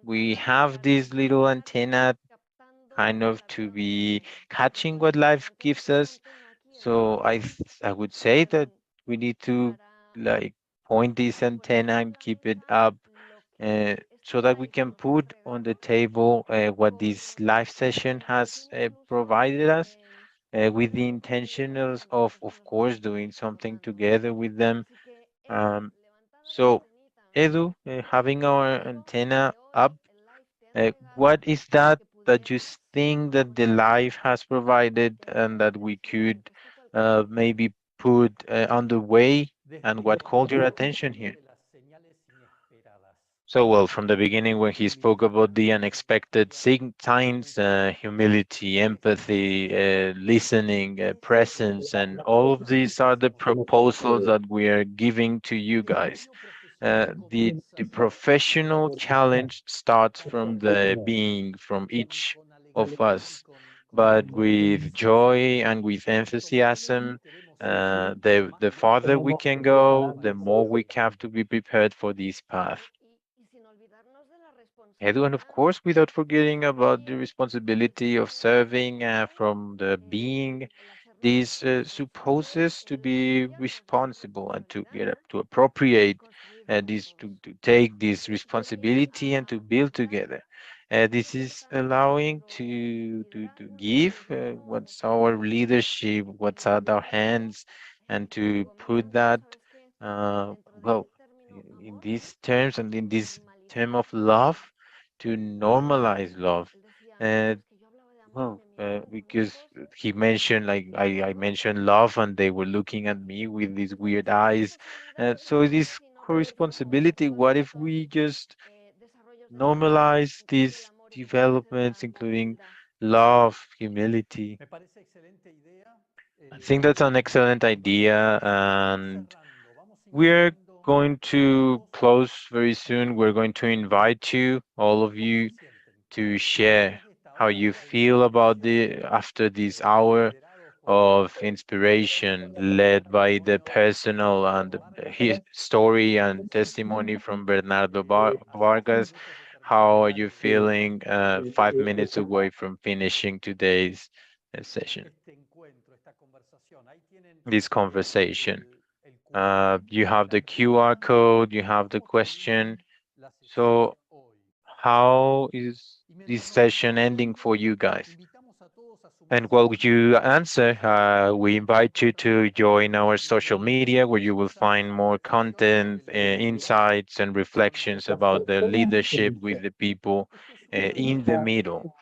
we have this little antenna kind of to be catching what life gives us. So I would say that we need to like point this antenna and keep it up, so that we can put on the table what this live session has provided us, with the intention of course, doing something together with them. Um, so, Edu, having our antenna up, what is that that you think that the life has provided and that we could maybe put on the way, and what called your attention here? So, well, from the beginning, when he spoke about the unexpected signs, humility, empathy, listening, presence, and all of these are the proposals that we are giving to you guys. The professional challenge starts from the being, from each of us, but with joy and with enthusiasm. The farther we can go, the more we have to be prepared for this path. Edu, and of course, without forgetting about the responsibility of serving from the being, this supposes to be responsible and to get up, to appropriate this, to take this responsibility and to build together. This is allowing to give what's our leadership, what's at our hands, and to put that, well, in these terms and in this term of love, to normalize love. Uh, because he mentioned, like I mentioned love, and they were looking at me with these weird eyes. So this co-responsibility, what if we just normalize these developments, including love, humility? I think that's an excellent idea, and we're going to close very soon. We're going to invite you, all of you, to share how you feel about the after this hour of inspiration led by the personal and his story and testimony from Bernardo Vargas. How are you feeling 5 minutes away from finishing today's session, this conversation? You have the QR code, you have the question. So how is this session ending for you guys? And while you answer, we invite you to join our social media, where you will find more content, insights, and reflections about the leadership with the people in the middle.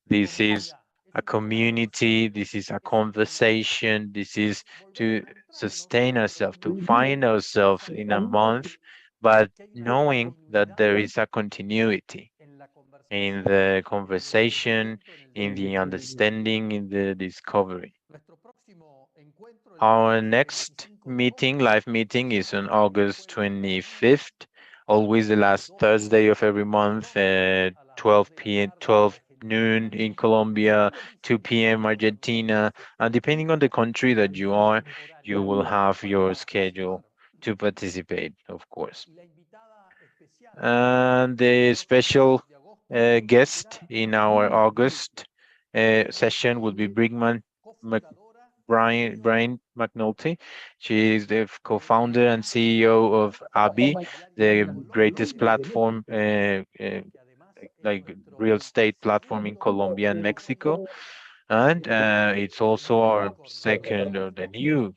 This is a community, this is a conversation, this is to sustain ourselves, to find ourselves in a month, but knowing that there is a continuity in the conversation, in the understanding, in the discovery. Our next meeting, live meeting, is on August 25th, always the last Thursday of every month, 12 p.m., 12 noon in Colombia, 2 p.m. Argentina, and depending on the country that you are, you will have your schedule to participate, of course. And the special guest in our August session will be Brigman Brian McNulty. She is the co-founder and CEO of ABI, the greatest platform, like real estate platform in Colombia and Mexico. And it's also our second, or the new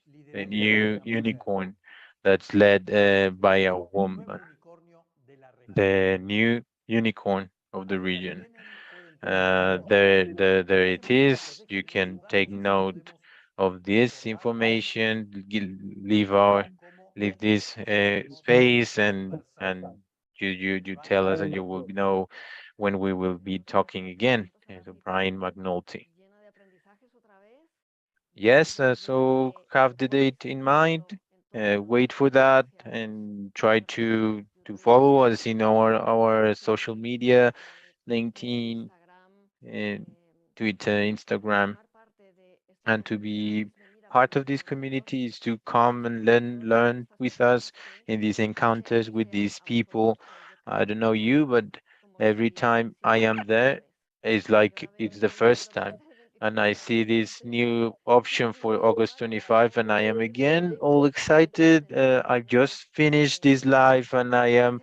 unicorn that's led by a woman, the new unicorn of the region. There it is. You can take note of this information. Leave this space, and you tell us, and you will know when we will be talking again. So Brian McNulty. Yes, so have the date in mind. Wait for that and try to follow us in our social media, LinkedIn, and Twitter, Instagram, and to be part of this community is to come and learn with us in these encounters with these people. I don't know you, but every time I am there, it's like it's the first time. And I see this new option for August 25, and I am again all excited. I've just finished this live, and I am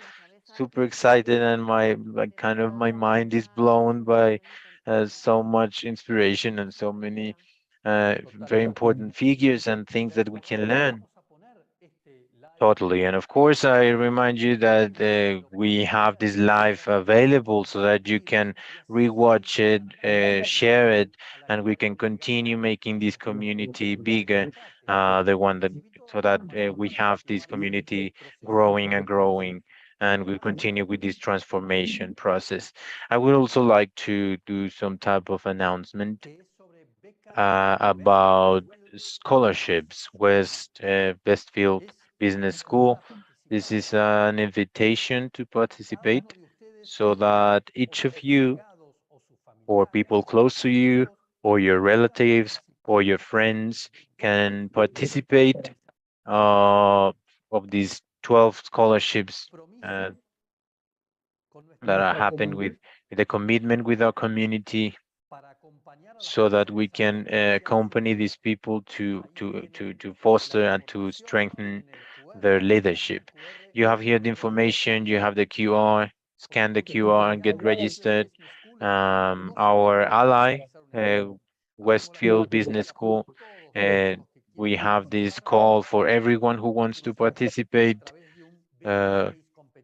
super excited, and my like kind of my mind is blown by so much inspiration and so many very important figures and things that we can learn. Totally. And of course, I remind you that we have this live available so that you can rewatch it, share it, and we can continue making this community bigger, the one that so that we have this community growing and growing, and we continue with this transformation process. I would also like to do some type of announcement about scholarships, Westfield Business School. This is an invitation to participate so that each of you, or people close to you, or your relatives, or your friends can participate of these 12 scholarships uh, that are happening with the commitment with our community so that we can accompany these people to foster and to strengthen their leadership. You have here the information, you have the QR, scan the QR and get registered. Our ally, uh, Westfield Business School, uh, we have this call for everyone who wants to participate, of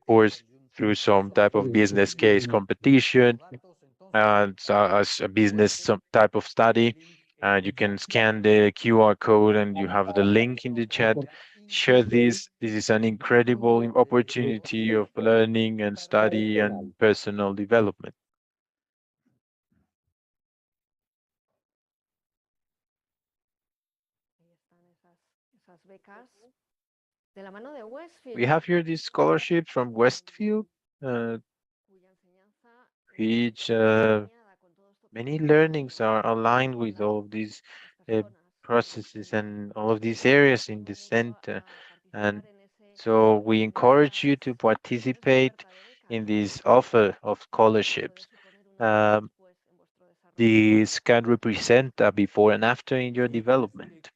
course, through some type of business case competition, so as a business some type of study. You can scan the QR code and you have the link in the chat. Share this. This is an incredible opportunity of learning and study and personal development. We have here this scholarship from Westfield, uh, which many learnings are aligned with all of these uh, processes and all of these areas in the center. And so we encourage you to participate in this offer of scholarships. Um, these can represent a before and after in your development.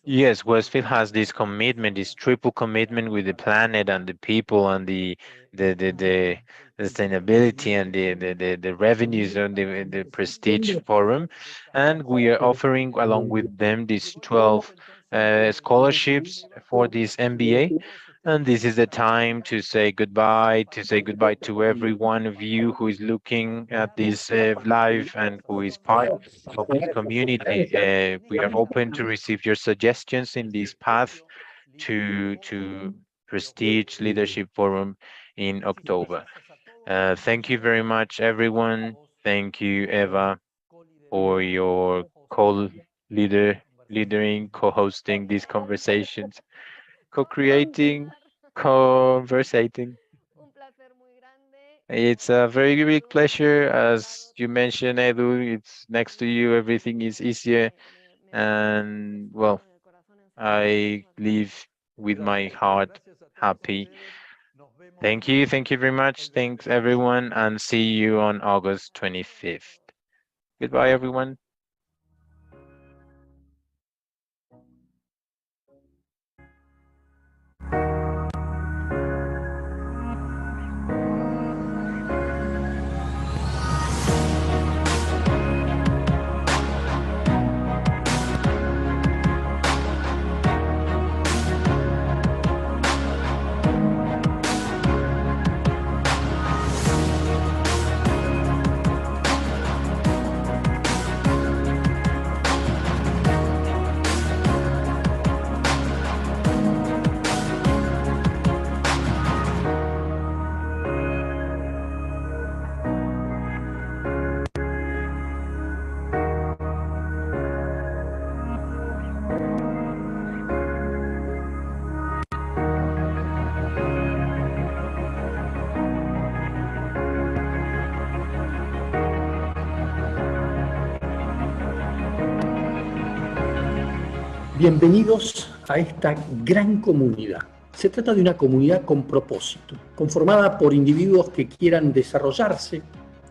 Yes, Westfield has this commitment, this triple commitment with the planet and the people and the sustainability and the revenues and the Prestige Forum. And we are offering along with them these 12 scholarships for this MBA. And this is the time to say goodbye to every one of you who is looking at this live and who is part of this community. We are open to receive your suggestions in this path to Prestige Leadership Forum in October. Thank you very much, everyone. Thank you, Eva, for your leadering, co-hosting these conversations, co-creating, conversating. It's a very big pleasure. As you mentioned, Edu, it's next to you. Everything is easier. And well, I leave with my heart happy. Thank you. Thank you very much. Thanks, everyone. And see you on August 25th. Goodbye, everyone. Bienvenidos a esta gran comunidad. Se trata de una comunidad con propósito, conformada por individuos que quieran desarrollarse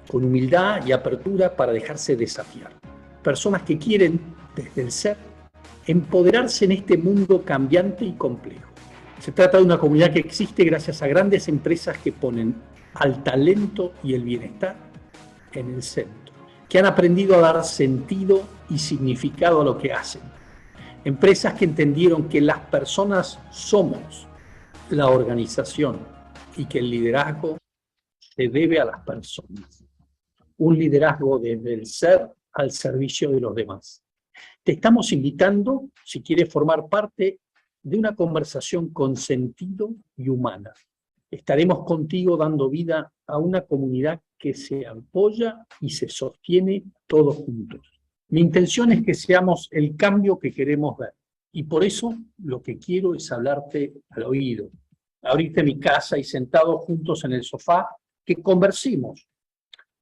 con humildad y apertura para dejarse desafiar. Personas que quieren, desde el ser, empoderarse en este mundo cambiante y complejo. Se trata de una comunidad que existe gracias a grandes empresas que ponen al talento y el bienestar en el centro, que han aprendido a dar sentido y significado a lo que hacen. Empresas que entendieron que las personas somos la organización y que el liderazgo se debe a las personas. Un liderazgo desde el ser al servicio de los demás. Te estamos invitando, si quieres formar parte de una conversación con sentido y humana. Estaremos contigo dando vida a una comunidad que se apoya y se sostiene todos juntos. Mi intención es que seamos el cambio que queremos ver. Y por eso lo que quiero es hablarte al oído. Abrirte mi casa y sentados juntos en el sofá, que conversemos,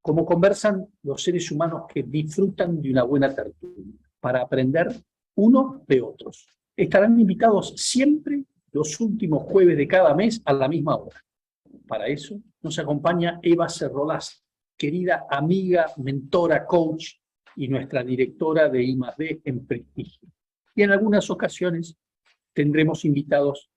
como conversan los seres humanos que disfrutan de una buena tertulia, para aprender unos de otros. Estarán invitados siempre los últimos jueves de cada mes a la misma hora. Para eso nos acompaña Eva Cerrolaza, querida amiga, mentora, coach y nuestra directora de I+D en Prestigio. Y en algunas ocasiones tendremos invitados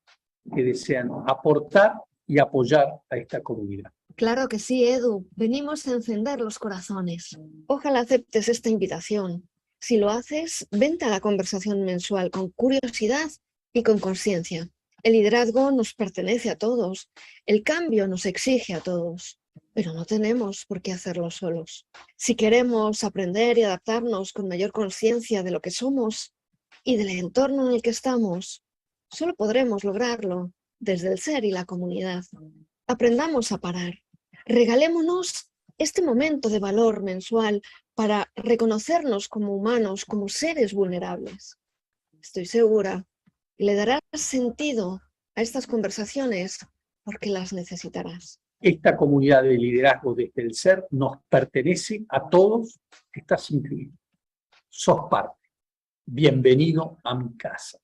que desean aportar y apoyar a esta comunidad. Claro que sí, Edu. Venimos a encender los corazones. Ojalá aceptes esta invitación. Si lo haces, vente a la conversación mensual con curiosidad y con conciencia. El liderazgo nos pertenece a todos. El cambio nos exige a todos. Pero no tenemos por qué hacerlo solos. Si queremos aprender y adaptarnos con mayor conciencia de lo que somos y del entorno en el que estamos, solo podremos lograrlo desde el ser y la comunidad. Aprendamos a parar. Regalémonos este momento de valor mensual para reconocernos como humanos, como seres vulnerables. Estoy segura que le darás sentido a estas conversaciones porque las necesitarás. Esta comunidad de liderazgo desde el ser nos pertenece a todos, estás incluido. Sos parte. Bienvenido a mi casa.